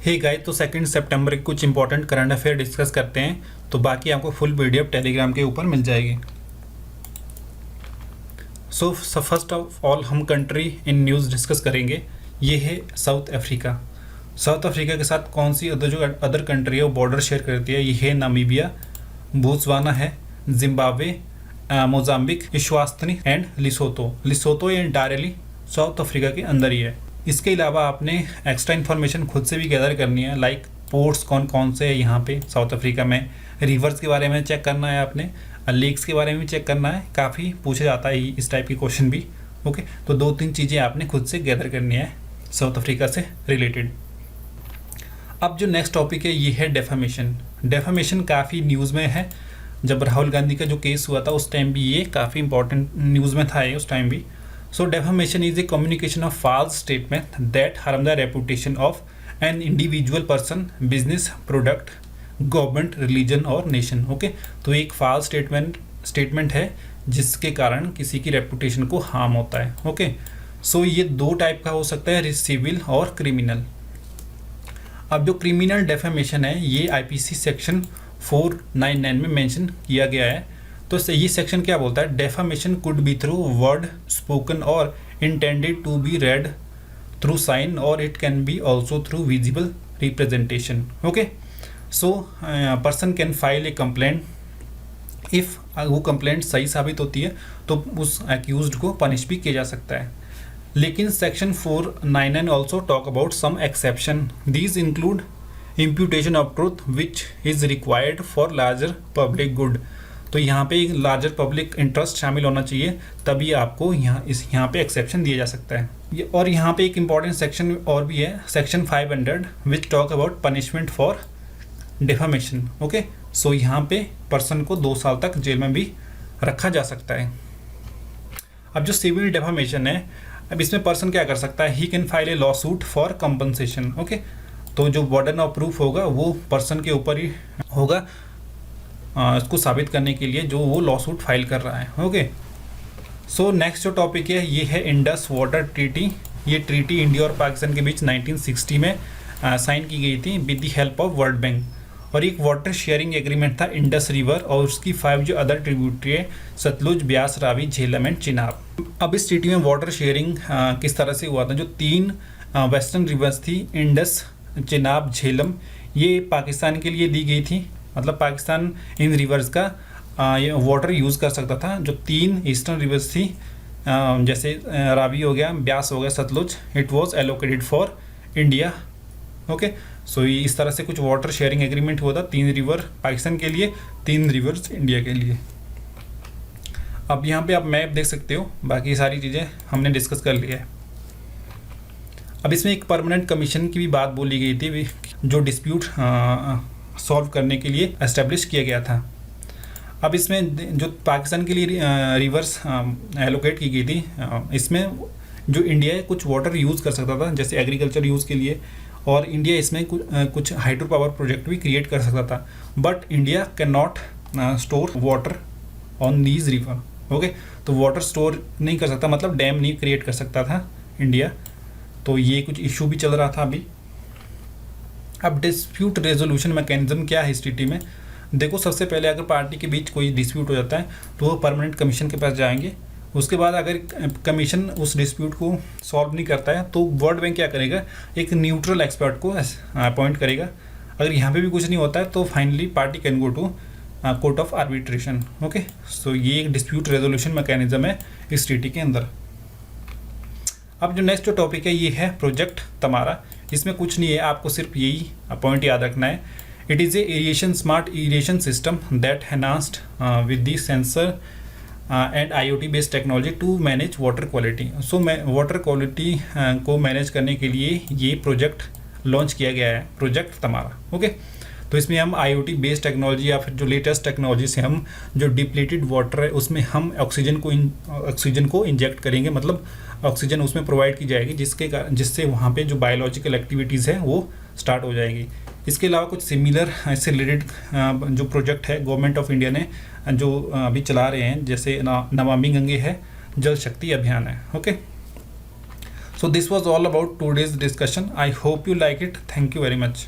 Hey guys, तो 2 सितंबर के कुछ इंपॉर्टेंट करंट अफेयर डिस्कस करते हैं। तो बाकी आपको फुल पीडीएफ टेलीग्राम के ऊपर मिल जाएगी। सो फर्स्ट ऑफ ऑल हम कंट्री इन न्यूज़ डिस्कस करेंगे। ये है साउथ अफ्रीका। साउथ अफ्रीका के साथ कौन सी अदर कंट्री है वो बॉर्डर शेयर करती है? ये है नामीबिया, बोत्सवाना है, जिम्बाब्वे, मोजाम्बिक, इस्वातिनी एंड लिसोतो। लिसोतो ये डायरेक्टली साउथ अफ्रीका के अंदर ही है। इसके अलावा आपने एक्स्ट्रा इन्फॉर्मेशन खुद से भी गैदर करनी है, लाइक पोर्ट्स कौन कौन से है यहाँ पे साउथ अफ्रीका में, रिवर्स के बारे में चेक करना है आपने, लेक्स के बारे में भी चेक करना है। काफ़ी पूछा जाता है इस टाइप के क्वेश्चन भी। ओके, तो 2-3 चीज़ें आपने खुद से गैदर करनी है साउथ अफ्रीका से रिलेटेड। अब जो नेक्स्ट टॉपिक है ये है डेफामेशन। डेफामेशन काफ़ी न्यूज़ में है। जब राहुल गांधी का जो केस हुआ था उस टाइम भी ये काफ़ी इंपॉर्टेंट न्यूज़ में था ये उस टाइम भी। So defamation is a communication of false statement that harm the reputation of an individual person, business, product, government, religion और nation. Okay? तो एक false statement है जिसके कारण किसी की रेपुटेशन को हार्म होता है। ओके, सो ये 2 टाइप का हो सकता है, सिविल और क्रिमिनल। अब जो क्रिमिनल डेफेमेशन है ये आईपीसी सेक्शन 499 में मेंशन किया गया है। तो ये सेक्शन क्या बोलता है? Defamation could be through word spoken और intended to be read through sign और it can be also through visible representation. Okay, so person can file a complaint if वो कंप्लेंट सही साबित होती है तो उस एक्यूज्ड को पनिश भी किया जा सकता है। लेकिन section 499 also talk about some exception. These include imputation of truth which is required for larger public good. तो यहाँ पे एक लार्जर पब्लिक इंटरेस्ट शामिल होना चाहिए, तभी आपको यहाँ पे एक्सेप्शन दिया जा सकता है। और यहाँ पे एक इम्पॉर्टेंट सेक्शन और भी है, section 500 which talk about punishment for defamation. Okay, so यहाँ पे पर्सन को 2 साल तक जेल में भी रखा जा सकता है। अब जो सिविल डेफामेशन है, अब इसमें पर्सन क्या कर सकता है? He can file a law suit for compensation. Okay, तो जो बर्डन ऑफ प्रूफ होगा वो पर्सन के ऊपर ही होगा इसको साबित करने के लिए जो वो लॉ सूट फाइल कर रहा है। ओके, सो नेक्स्ट जो टॉपिक है ये है इंडस वाटर ट्रीटी। ये ट्रीटी इंडिया और पाकिस्तान के बीच 1960 में साइन की गई थी with the help of world bank. और एक वाटर शेयरिंग एग्रीमेंट था इंडस रिवर और उसकी 5 जो अदर ट्रिब्यूटरी है, सतलुज, ब्यास, रावी, झेलम एंड चिनाब। अब इस ट्रीटी में वाटर शेयरिंग किस तरह से हुआ था? जो 3 वेस्टर्न रिवर्स थी, इंडस, चिनाब, झेलम, ये पाकिस्तान के लिए दी गई थी। मतलब पाकिस्तान इन रिवर्स का ये वाटर यूज़ कर सकता था। जो 3 ईस्टर्न रिवर्स थी जैसे रावी हो गया, ब्यास हो गया, Sutlej, it was allocated for India. Okay, so इस तरह से कुछ वाटर शेयरिंग एग्रीमेंट हुआ था, 3 रिवर पाकिस्तान के लिए, 3 रिवर्स इंडिया के लिए। अब यहाँ पे आप मैप देख सकते हो, बाकी सारी चीज़ें हमने डिस्कस कर लिया है। अब इसमें एक परमानेंट कमीशन की भी बात बोली गई थी जो डिस्प्यूट सॉल्व करने के लिए एस्टेब्लिश किया गया था। अब इसमें जो पाकिस्तान के लिए रिवर्स एलोकेट की गई थी, इसमें जो इंडिया कुछ वाटर यूज़ कर सकता था जैसे एग्रीकल्चर यूज़ के लिए, और इंडिया इसमें कुछ हाइड्रो पावर प्रोजेक्ट भी क्रिएट कर सकता था। But India can not store water on these river. Okay, तो वाटर स्टोर नहीं कर सकता, मतलब डैम नहीं क्रिएट कर सकता था इंडिया। तो ये कुछ इशू भी चल रहा था अभी। अब डिस्प्यूट रेजोल्यूशन मैकेनिज्म क्या है इस ट्रीटी में? देखो, सबसे पहले अगर पार्टी के बीच कोई डिस्प्यूट हो जाता है तो वो परमानेंट कमीशन के पास जाएंगे। उसके बाद अगर कमीशन उस डिस्प्यूट को सॉल्व नहीं करता है तो वर्ल्ड बैंक क्या करेगा? एक न्यूट्रल एक्सपर्ट को अपॉइंट करेगा। अगर यहाँ पे भी कुछ नहीं होता है तो finally party can go to court of arbitration. Okay, so ये एक डिस्प्यूट रेजोल्यूशन मैकेनिज्म है इस ट्रीटी के अंदर। अब जो नेक्स्ट जो टॉपिक है ये है प्रोजेक्ट तमारा। इसमें कुछ नहीं है, आपको सिर्फ यही पॉइंट याद रखना है। It is a irrigation smart irrigation system that enhanced with the sensor and IoT based technology to manage water quality. So water quality को मैनेज करने के लिए ये प्रोजेक्ट लॉन्च किया गया है, प्रोजेक्ट तमारा। ओके, तो इसमें हम IoT बेस्ड टेक्नोलॉजी या फिर जो लेटेस्ट टेक्नोलॉजी से हम जो डिप्लीटेड वाटर है उसमें हम ऑक्सीजन को इंजेक्ट करेंगे, मतलब ऑक्सीजन उसमें प्रोवाइड की जाएगी जिससे वहाँ पे जो बायोलॉजिकल एक्टिविटीज़ है वो स्टार्ट हो जाएगी। इसके अलावा कुछ सिमिलर इससे रिलेटेड जो प्रोजेक्ट है गवर्नमेंट ऑफ इंडिया ने जो अभी चला रहे हैं, जैसे नमामि गंगे है, जल शक्ति अभियान है। Okay, So this was all about today's discussion. I hope you like it. Thank you very much.